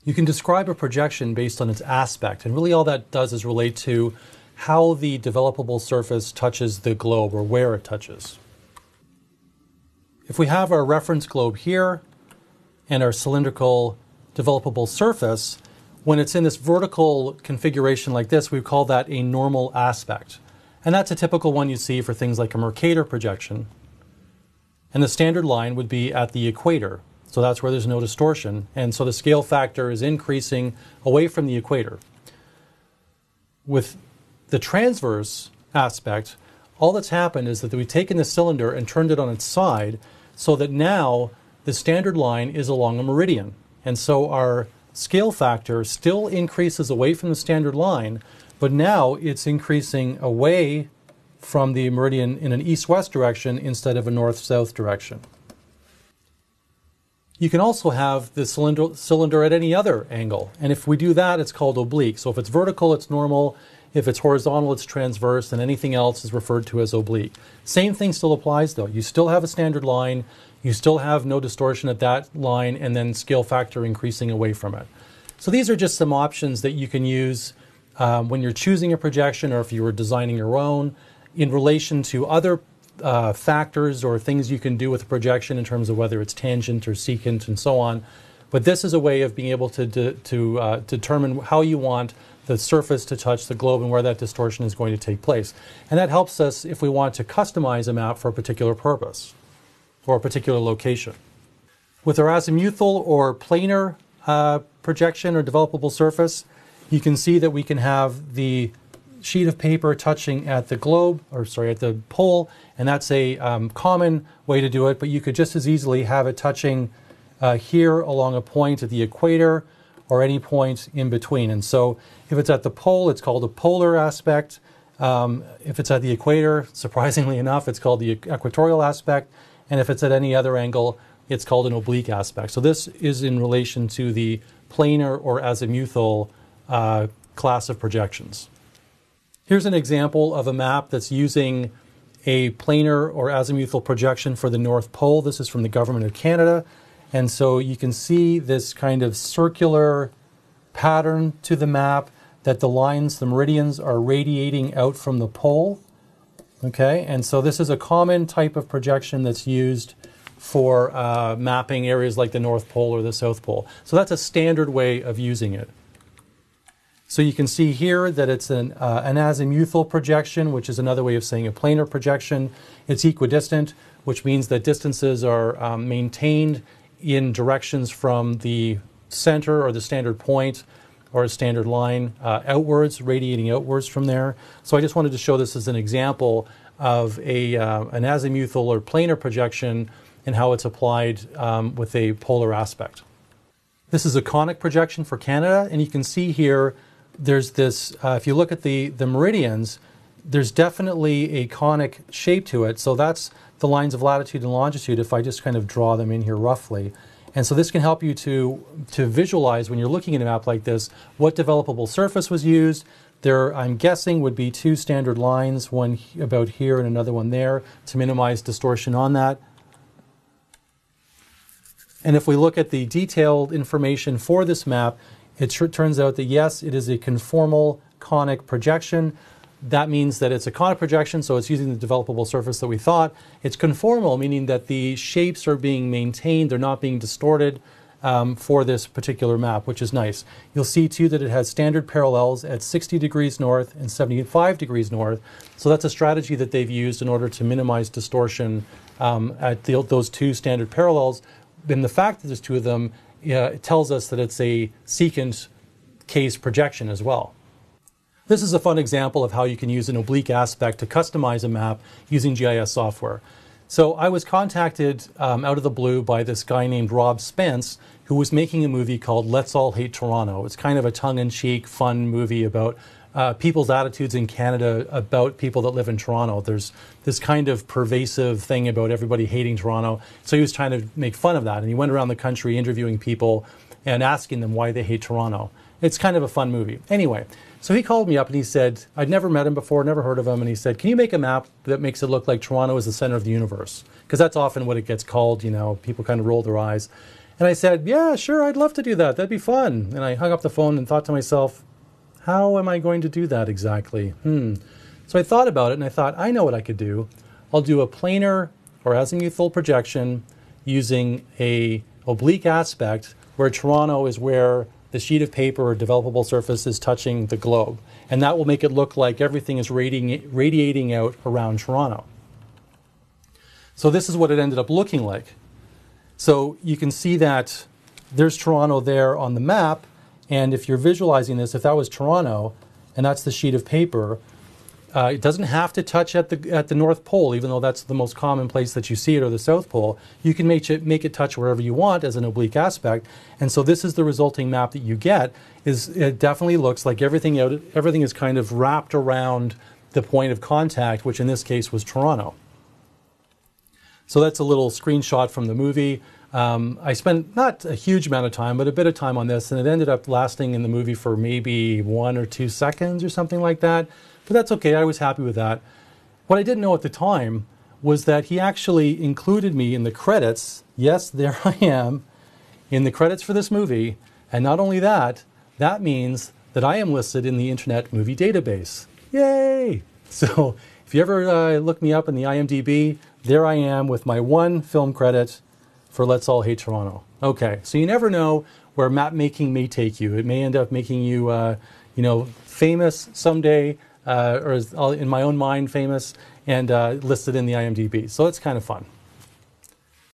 You can describe a projection based on its aspect, and really all that does is relate to how the developable surface touches the globe, or where it touches. If we have our reference globe here and our cylindrical developable surface, when it's in this vertical configuration like this, we call that a normal aspect. And that's a typical one you see for things like a Mercator projection. And the standard line would be at the equator. So that's where there's no distortion. And so the scale factor is increasing away from the equator. With the transverse aspect, all that's happened is that we've taken the cylinder and turned it on its side so that now the standard line is along a meridian. And so our scale factor still increases away from the standard line, but now it's increasing away from the meridian in an east-west direction instead of a north-south direction. You can also have the cylinder at any other angle. And if we do that, it's called oblique. So if it's vertical, it's normal. If it's horizontal, it's transverse. And anything else is referred to as oblique. Same thing still applies, though. You still have a standard line. You still have no distortion at that line, and then scale factor increasing away from it. So these are just some options that you can use when you're choosing a projection, or if you were designing your own, in relation to other factors or things you can do with a projection in terms of whether it's tangent or secant and so on. But this is a way of being able to determine how you want the surface to touch the globe and where that distortion is going to take place. And that helps us if we want to customize a map for a particular purpose or a particular location. With our azimuthal or planar projection or developable surface, you can see that we can have the sheet of paper touching at the globe, or sorry, at the pole, and that's a common way to do it, but you could just as easily have it touching here along a point at the equator or any point in between. And so if it's at the pole, it's called a polar aspect. If it's at the equator, surprisingly enough, it's called the equatorial aspect. And if it's at any other angle, it's called an oblique aspect. So this is in relation to the planar or azimuthal class of projections. Here's an example of a map that's using a planar or azimuthal projection for the North Pole. This is from the Government of Canada. And so you can see this kind of circular pattern to the map that the lines, the meridians, are radiating out from the pole. Okay, and so this is a common type of projection that's used for mapping areas like the North Pole or the South Pole. So that's a standard way of using it. So you can see here that it's an azimuthal projection, which is another way of saying a planar projection. It's equidistant, which means that distances are maintained in directions from the center or the standard point or a standard line outwards, radiating outwards from there. So I just wanted to show this as an example of an azimuthal or planar projection and how it's applied with a polar aspect. This is a conic projection for Canada, and you can see here there's this, if you look at the meridians, there's definitely a conic shape to it. So that's the lines of latitude and longitude if I just kind of draw them in here roughly. And so this can help you to visualize when you're looking at a map like this what developable surface was used. There, I'm guessing, would be two standard lines, one about here and another one there, to minimize distortion on that. And if we look at the detailed information for this map, it turns out that yes, it is a conformal conic projection. That means that it's a conic projection, so it's using the developable surface that we thought. It's conformal, meaning that the shapes are being maintained, they're not being distorted for this particular map, which is nice. You'll see too that it has standard parallels at 60 degrees north and 75 degrees north. So that's a strategy that they've used in order to minimize distortion at those two standard parallels. And the fact that there's two of them, it tells us that it's a secant case projection as well. This is a fun example of how you can use an oblique aspect to customize a map using GIS software. So I was contacted out of the blue by this guy named Rob Spence, who was making a movie called Let's All Hate Toronto. It's kind of a tongue-in-cheek, fun movie about people's attitudes in Canada about people that live in Toronto. There's this kind of pervasive thing about everybody hating Toronto. So he was trying to make fun of that. And he went around the country interviewing people and asking them why they hate Toronto. It's kind of a fun movie. Anyway, so he called me up and he said, I'd never met him before, never heard of him. And he said, can you make a map that makes it look like Toronto is the center of the universe? Because that's often what it gets called, you know, people kind of roll their eyes. And I said, yeah, sure, I'd love to do that. That'd be fun. And I hung up the phone and thought to myself, how am I going to do that exactly? So I thought about it and I thought, I know what I could do. I'll do a planar or azimuthal projection using a oblique aspect where Toronto is where the sheet of paper or developable surface is touching the globe. And that will make it look like everything is radiating out around Toronto. So this is what it ended up looking like. So you can see that there's Toronto there on the map, and if you're visualizing this, if that was Toronto, and that's the sheet of paper, it doesn't have to touch at the North Pole, even though that's the most common place that you see it, or the South Pole. You can make it touch wherever you want as an oblique aspect, and so this is the resulting map that you get. It definitely looks like everything is kind of wrapped around the point of contact, which in this case was Toronto. So that's a little screenshot from the movie. I spent not a huge amount of time, but a bit of time on this, and it ended up lasting in the movie for maybe 1 or 2 seconds or something like that. But that's okay, I was happy with that. What I didn't know at the time was that he actually included me in the credits. Yes, there I am in the credits for this movie. And not only that, that means that I am listed in the Internet Movie Database. Yay! So if you ever look me up in the IMDb, there I am with my 1 film credit for Let's All Hate Toronto. Okay, so you never know where map making may take you. It may end up making you, famous someday, or in my own mind famous, and listed in the IMDb. So it's kind of fun.